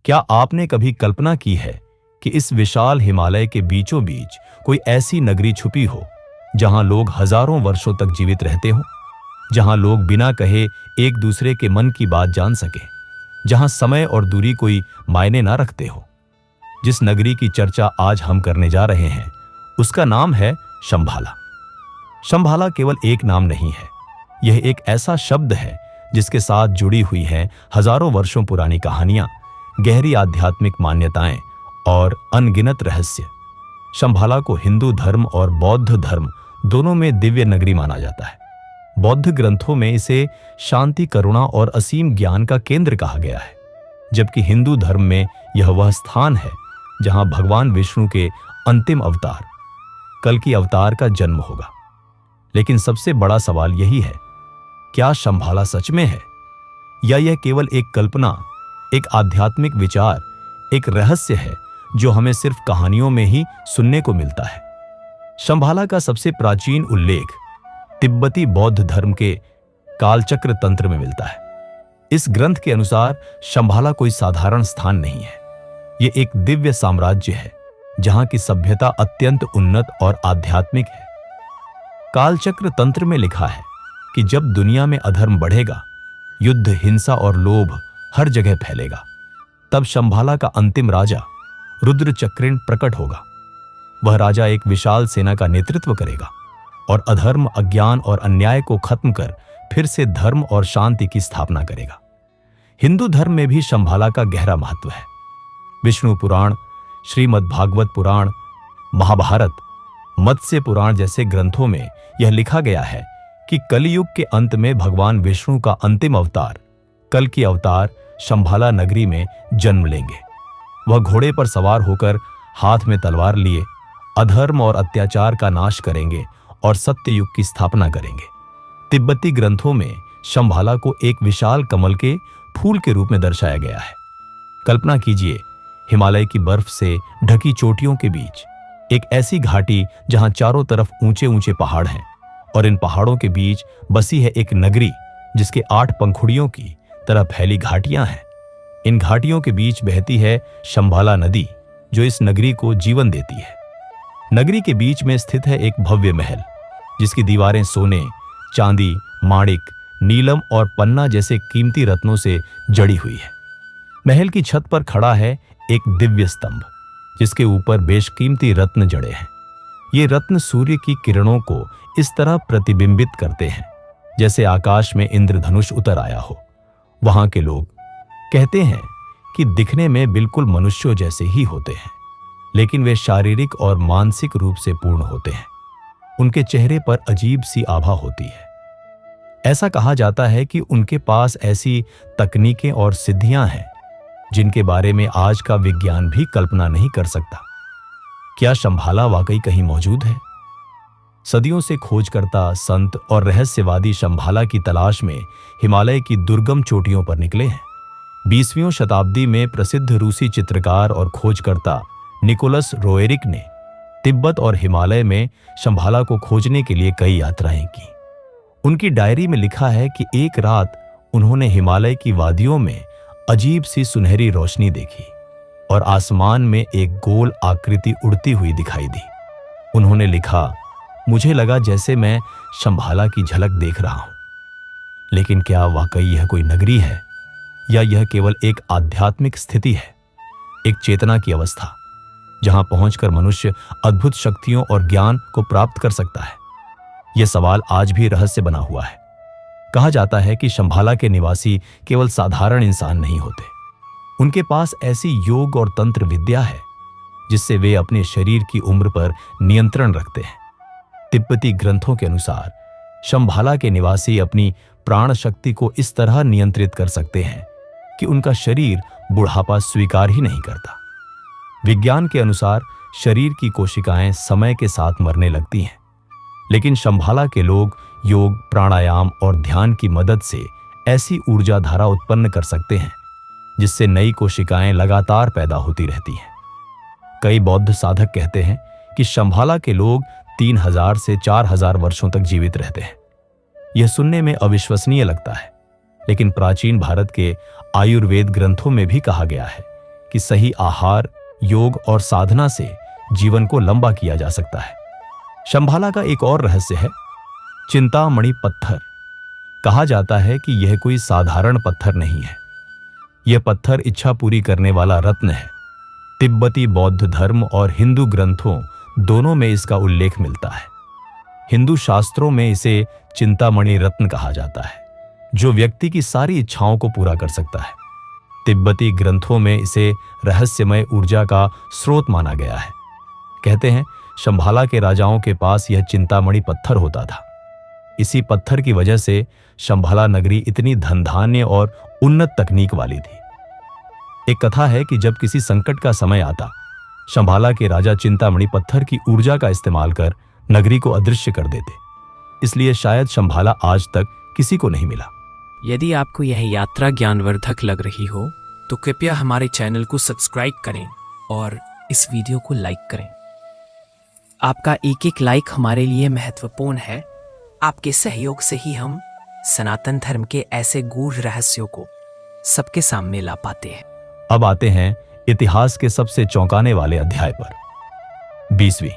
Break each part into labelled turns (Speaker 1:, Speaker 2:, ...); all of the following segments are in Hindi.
Speaker 1: क्या आपने कभी कल्पना की है कि इस विशाल हिमालय के बीचों बीच कोई ऐसी नगरी छुपी हो जहां लोग हजारों वर्षों तक जीवित रहते हो, जहां लोग बिना कहे एक दूसरे के मन की बात जान सके, जहां समय और दूरी कोई मायने ना रखते हो। जिस नगरी की चर्चा आज हम करने जा रहे हैं उसका नाम है शंभाला। शंभाला केवल एक नाम नहीं है, यह एक ऐसा शब्द है जिसके साथ जुड़ी हुई हैं हजारों वर्षों पुरानी कहानियां, गहरी आध्यात्मिक मान्यताएं और अनगिनत रहस्य। शंभाला को हिंदू धर्म और बौद्ध धर्म दोनों में दिव्य नगरी माना जाता है। बौद्ध ग्रंथों में इसे शांति, करुणा और असीम ज्ञान का केंद्र कहा गया है, जबकि हिंदू धर्म में यह वह स्थान है जहां भगवान विष्णु के अंतिम अवतार कल की अवतार का जन्म होगा। लेकिन सबसे बड़ा सवाल यही है, क्या शंभाला सच में है या यह केवल एक कल्पना, एक आध्यात्मिक विचार, एक रहस्य है जो हमें सिर्फ कहानियों में ही सुनने को मिलता है। शंभाला का सबसे प्राचीन उल्लेख तिब्बती बौद्ध धर्म के कालचक्र तंत्र में मिलता है। इस ग्रंथ के अनुसार शंभाला कोई साधारण स्थान नहीं है, यह एक दिव्य साम्राज्य है जहां की सभ्यता अत्यंत उन्नत और आध्यात्मिक है। कालचक्र तंत्र में लिखा है कि जब दुनिया में अधर्म बढ़ेगा, युद्ध, हिंसा और लोभ हर जगह फैलेगा, तब शंभाला का अंतिम राजा रुद्रचक्रिण प्रकट होगा। वह राजा एक विशाल सेना का नेतृत्व करेगा और अधर्म, अज्ञान और अन्याय को खत्म कर फिर से धर्म और शांति की स्थापना करेगा। हिंदू धर्म में भी शंभाला का गहरा महत्व है। विष्णु पुराण, श्रीमद् भागवत पुराण, महाभारत, मत्स्य पुराण जैसे ग्रंथों में यह लिखा गया है कि कलियुग के अंत में भगवान विष्णु का अंतिम अवतार, कल की अवतार, शंभाला नगरी में जन्म लेंगे। वह घोड़े पर सवार होकर हाथ में तलवार लिए अधर्म और अत्याचार का नाश करेंगे और सत्य युग की स्थापना करेंगे। तिब्बती ग्रंथों में शंभाला को एक विशाल कमल के फूल के रूप में दर्शाया गया है। कल्पना कीजिए, हिमालय की बर्फ से ढकी चोटियों के बीच एक ऐसी घाटी जहां चारों तरफ ऊंचे ऊंचे पहाड़ हैं और इन पहाड़ों के बीच बसी है एक नगरी जिसके 8 पंखुड़ियों की तरह फैली घाटियां हैं। इन घाटियों के बीच बहती है शंभाला नदी जो इस नगरी को जीवन देती है। नगरी के बीच में स्थित है एक भव्य महल जिसकी दीवारें सोने, चांदी, माणिक, नीलम और पन्ना जैसे कीमती रत्नों से जड़ी हुई है। महल की छत पर खड़ा है एक दिव्य स्तंभ जिसके ऊपर बेशकीमती रत्न जड़े हैं। ये रत्न सूर्य की किरणों को इस तरह प्रतिबिंबित करते हैं जैसे आकाश में इंद्रधनुष उतर आया हो। वहां के लोग कहते हैं कि दिखने में बिल्कुल मनुष्यों जैसे ही होते हैं, लेकिन वे शारीरिक और मानसिक रूप से पूर्ण होते हैं। उनके चेहरे पर अजीब सी आभा होती है। ऐसा कहा जाता है कि उनके पास ऐसी तकनीकें और सिद्धियां हैं जिनके बारे में आज का विज्ञान भी कल्पना नहीं कर सकता। क्या शंभाला वाकई कहीं मौजूद है? सदियों से खोजकर्ता, संत और रहस्यवादी शंभाला की तलाश में हिमालय की दुर्गम चोटियों पर निकले हैं। 20वीं शताब्दी में प्रसिद्ध रूसी चित्रकार और खोजकर्ता निकोलस रोएरिक ने तिब्बत और हिमालय में शंभाला को खोजने के लिए कई यात्राएं की। उनकी डायरी में लिखा है कि एक रात उन्होंने हिमालय की वादियों में अजीब सी सुनहरी रोशनी देखी और आसमान में एक गोल आकृति उड़ती हुई दिखाई दी। उन्होंने लिखा, मुझे लगा जैसे मैं शंभाला की झलक देख रहा हूं। लेकिन क्या वाकई यह कोई नगरी है या यह केवल एक आध्यात्मिक स्थिति है, एक चेतना की अवस्था जहां पहुंचकर मनुष्य अद्भुत शक्तियों और ज्ञान को प्राप्त कर सकता है? यह सवाल आज भी रहस्य बना हुआ है। कहा जाता है कि शंभाला के निवासी केवल साधारण इंसान नहीं होते, उनके पास ऐसी योग और तंत्र विद्या है जिससे वे अपने शरीर की उम्र पर नियंत्रण रखते हैं। तिब्बती ग्रंथों के अनुसार शंभाला के निवासी अपनी प्राण शक्ति को इस तरह नियंत्रित कर सकते हैं कि उनका शरीर बुढ़ापा स्वीकार ही नहीं करता। विज्ञान के अनुसार शरीर की कोशिकाएं समय के साथ मरने लगती हैं, लेकिन शंभाला के लोग योग, प्राणायाम और ध्यान की मदद से ऐसी ऊर्जा धारा उत्पन्न कर सकते हैं जिससे नई कोशिकाएं लगातार पैदा होती रहती हैं। कई बौद्ध साधक कहते हैं कि शंभाला के लोग 3000 से 4000 वर्षों तक जीवित रहते हैं। यह सुनने में अविश्वसनीय लगता है, लेकिन प्राचीन भारत के आयुर्वेद ग्रंथों में भी कहा गया है कि सही आहार, योग और साधना से जीवन को लंबा किया जा सकता है। शंभाला का एक और रहस्य है चिंतामणि पत्थर। कहा जाता है कि यह कोई साधारण पत्थर नहीं है। यह पत्थर इच्छा पूरी करने वाला रत्न है। तिब्बती बौद्ध धर्म और हिंदू ग्रंथों दोनों में इसका उल्लेख मिलता है। हिंदू शास्त्रों में इसे चिंतामणि रत्न कहा जाता है, जो व्यक्ति की सारी इच्छाओं को पूरा कर सकता है। तिब्बती ग्रंथों में इसे रहस्यमय ऊर्जा का स्रोत माना गया है। कहते हैं शंभाला के राजाओं के पास यह चिंतामणि पत्थर होता था। इसी पत्थर की वजह से शंभाला नगरी इतनी धन धान्य और उन्नत तकनीक वाली थी। एक कथा है कि जब किसी संकट का समय आता, शंभाला के राजा चिंतामणि पत्थर की ऊर्जा का इस्तेमाल कर नगरी को अदृश्य कर देते। इसलिए शायद शंभाला आज तक किसी को नहीं मिला।
Speaker 2: यदि आपको यह यात्रा ज्ञानवर्धक लग रही हो तो कृपया हमारे चैनल को सब्सक्राइब करें और इस वीडियो को लाइक करें। आपका एक एक लाइक हमारे लिए महत्वपूर्ण है। आपके सहयोग से ही हम सनातन धर्म के ऐसे गूढ़ रहस्यों को सबके सामने ला पाते हैं।
Speaker 1: अब आते हैं इतिहास के सबसे चौंकाने वाले अध्याय पर। 20वीं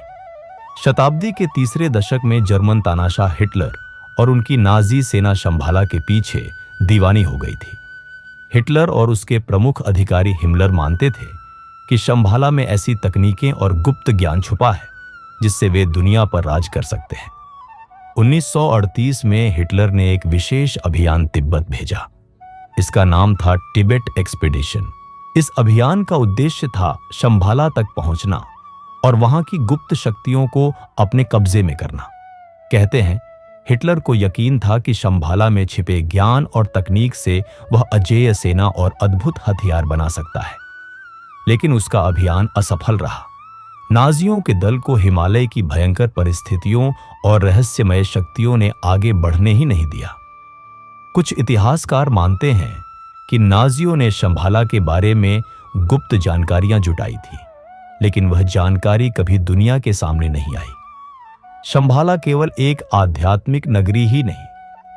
Speaker 1: शताब्दी के तीसरे दशक में जर्मन तानाशाह हिटलर और उनकी नाजी सेना शंभाला के पीछे दीवानी हो गई थी। हिटलर और उसके प्रमुख अधिकारी हिमलर मानते थे कि शंभाला में ऐसी तकनीकें और गुप्त ज्ञान छुपा है जिससे वे दुनिया पर राज कर सकते हैं। 1938 में हिटलर ने एक विशेष अभियान तिब्बत भेजा। इसका नाम था टिबेट एक्सपीडिशन। इस अभियान का उद्देश्य था शंभाला तक पहुंचना और वहां की गुप्त शक्तियों को अपने कब्जे में करना। कहते हैं हिटलर को यकीन था कि शंभाला में छिपे ज्ञान और तकनीक से वह अजेय सेना और अद्भुत हथियार बना सकता है। लेकिन उसका अभियान असफल रहा। नाजियों के दल को हिमालय की भयंकर परिस्थितियों और रहस्यमय शक्तियों ने आगे बढ़ने ही नहीं दिया। कुछ इतिहासकार मानते हैं कि नाजियों ने शंभाला के बारे में गुप्त जानकारियां जुटाई थी, लेकिन वह जानकारी कभी दुनिया के सामने नहीं आई। शंभाला केवल एक आध्यात्मिक नगरी ही नहीं,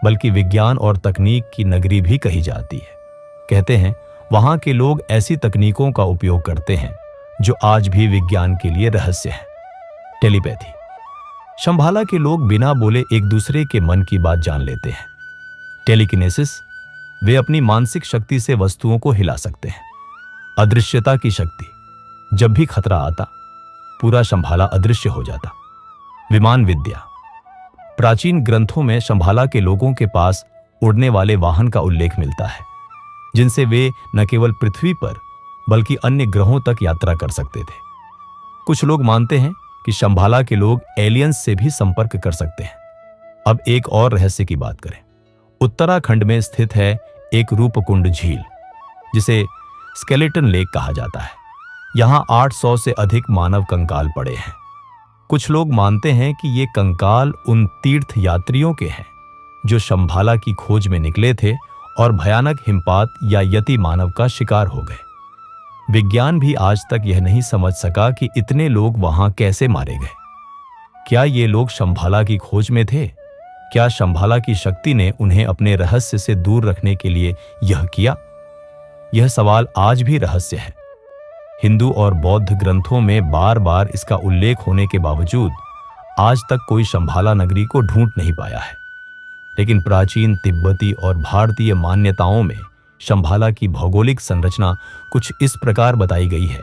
Speaker 1: बल्कि विज्ञान और तकनीक की नगरी भी कही जाती है। कहते हैं वहां के लोग ऐसी तकनीकों का उपयोग करते हैं जो आज भी विज्ञान के लिए रहस्य है। टेलीपैथी। शंभाला के लोग बिना बोले एक दूसरे के मन की बात जान लेते हैं। टेलीकिनेसिस। वे अपनी मानसिक शक्ति से वस्तुओं को हिला सकते हैं। अदृश्यता की शक्ति। जब भी खतरा आता, पूरा शंभाला अदृश्य हो जाता। विमान विद्या। प्राचीन ग्रंथों में शंभाला के लोगों के पास उड़ने वाले वाहन का उल्लेख मिलता है, जिनसे वे न केवल पृथ्वी पर बल्कि अन्य ग्रहों तक यात्रा कर सकते थे। कुछ लोग मानते हैं कि शंभाला के लोग एलियंस से भी संपर्क कर सकते हैं। अब एक और रहस्य की बात करें। उत्तराखंड में स्थित है एक रूपकुंड झील, जिसे स्केलेटन लेक कहा जाता है। यहां 800 से अधिक मानव कंकाल पड़े हैं। कुछ लोग मानते हैं कि ये कंकाल उन तीर्थ यात्रियों के हैं जो शंभाला की खोज में निकले थे और भयानक हिमपात या यति मानव का शिकार हो गए। विज्ञान भी आज तक यह नहीं समझ सका कि इतने लोग वहां कैसे मारे गए। क्या ये लोग शंभाला की खोज में थे? क्या शंभाला की शक्ति ने उन्हें अपने रहस्य से दूर रखने के लिए यह किया? यह सवाल आज भी रहस्य है। हिंदू और बौद्ध ग्रंथों में बार बार इसका उल्लेख होने के बावजूद आज तक कोई शंभाला नगरी को ढूंढ नहीं पाया है। लेकिन प्राचीन तिब्बती और भारतीय मान्यताओं में शंभाला की भौगोलिक संरचना कुछ इस प्रकार बताई गई है।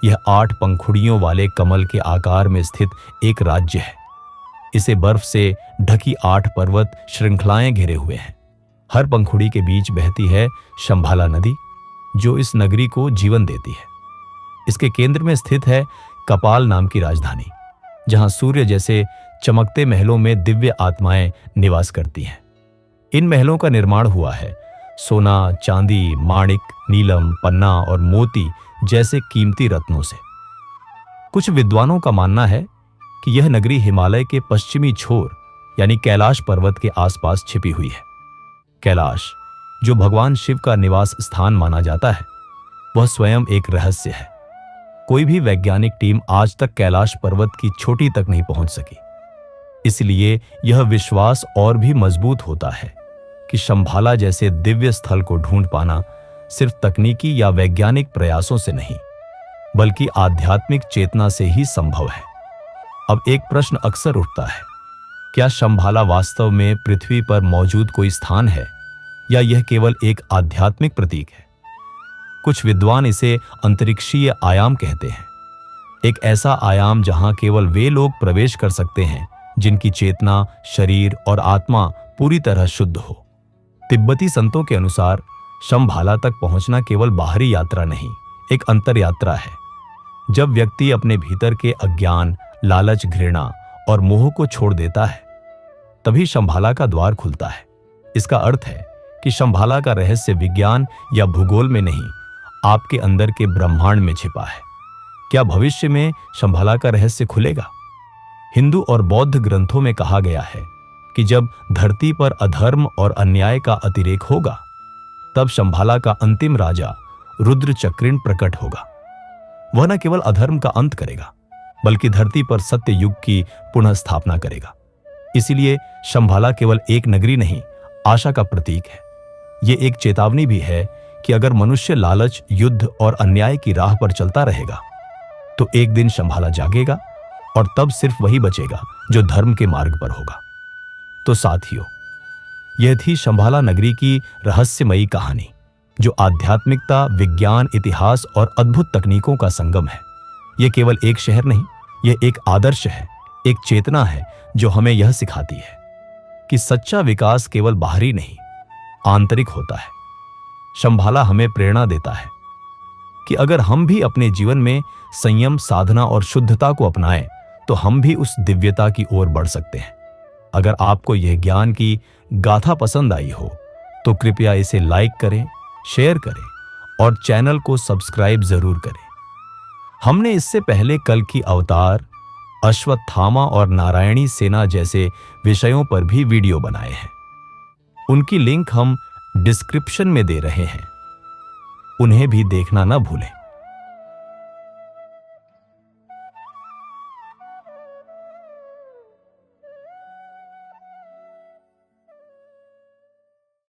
Speaker 1: यह 8 पंखुड़ियों वाले कमल के आकार में स्थित एक राज्य है। इसे बर्फ से ढकी 8 पर्वत श्रृंखलाएं घेरे हुए हैं। हर पंखुड़ी के बीच बहती है शंभाला नदी, जो इस नगरी को जीवन देती है। इसके केंद्र में स्थित है कपाल नाम की राजधानी, जहां सूर्य जैसे चमकते महलों में दिव्य आत्माएं निवास करती हैं। इन महलों का निर्माण हुआ है सोना, चांदी, माणिक, नीलम, पन्ना और मोती जैसे कीमती रत्नों से। कुछ विद्वानों का मानना है कि यह नगरी हिमालय के पश्चिमी छोर यानी कैलाश पर्वत के आसपास छिपी हुई है। कैलाश, जो भगवान शिव का निवास स्थान माना जाता है, वह स्वयं एक रहस्य है। कोई भी वैज्ञानिक टीम आज तक कैलाश पर्वत की चोटी तक नहीं पहुंच सकी। इसलिए यह विश्वास और भी मजबूत होता है कि शंभाला जैसे दिव्य स्थल को ढूंढ पाना सिर्फ तकनीकी या वैज्ञानिक प्रयासों से नहीं, बल्कि आध्यात्मिक चेतना से ही संभव है। अब एक प्रश्न अक्सर उठता है, क्या शंभाला वास्तव में पृथ्वी पर मौजूद कोई स्थान है या यह केवल एक आध्यात्मिक प्रतीक है? कुछ विद्वान इसे अंतरिक्षीय आयाम कहते हैं, एक ऐसा आयाम जहां केवल वे लोग प्रवेश कर सकते हैं जिनकी चेतना, शरीर और आत्मा पूरी तरह शुद्ध हो। तिब्बती संतों के अनुसार शंभाला तक पहुंचना केवल बाहरी यात्रा नहीं, एक अंतर यात्रा है। जब व्यक्ति अपने भीतर के अज्ञान, लालच, घृणा और मोह को छोड़ देता है, तभी शंभाला का द्वार खुलता है। इसका अर्थ है कि शंभाला का रहस्य विज्ञान या भूगोल में नहीं, आपके अंदर के ब्रह्मांड में छिपा है। क्या भविष्य में शंभाला का रहस्य खुलेगा? हिंदू और बौद्ध ग्रंथों में कहा गया है कि जब धरती पर अधर्म और अन्याय का अतिरेक होगा, तब शंभाला का अंतिम राजा रुद्र चक्रिण प्रकट होगा। वह न केवल अधर्म का अंत करेगा, बल्कि धरती पर सत्य युग की पुनः स्थापना करेगा। इसीलिए शंभाला केवल एक नगरी नहीं, आशा का प्रतीक है। यह एक चेतावनी भी है कि अगर मनुष्य लालच, युद्ध और अन्याय की राह पर चलता रहेगा, तो एक दिन शंभाला जागेगा और तब सिर्फ वही बचेगा जो धर्म के मार्ग पर होगा। तो साथियों, यह थी शंभाला नगरी की रहस्यमयी कहानी, जो आध्यात्मिकता, विज्ञान, इतिहास और अद्भुत तकनीकों का संगम है। यह केवल एक शहर नहीं, यह एक आदर्श है, एक चेतना है जो हमें यह सिखाती है कि सच्चा विकास केवल बाहरी नहीं, आंतरिक होता है। शंभाला हमें प्रेरणा देता है कि अगर हम भी अपने जीवन में संयम, साधना और शुद्धता को अपनाएं, तो हम भी उस दिव्यता की ओर बढ़ सकते हैं। अगर आपको यह ज्ञान की गाथा पसंद आई हो, तो कृपया इसे लाइक करें, शेयर करें और चैनल को सब्सक्राइब जरूर करें। हमने इससे पहले कल की अवतार, अश्वत्थामा और नारायणी सेना जैसे विषयों पर भी वीडियो बनाए हैं। उनकी लिंक हम डिस्क्रिप्शन में दे रहे हैं, उन्हें भी देखना न भूलें।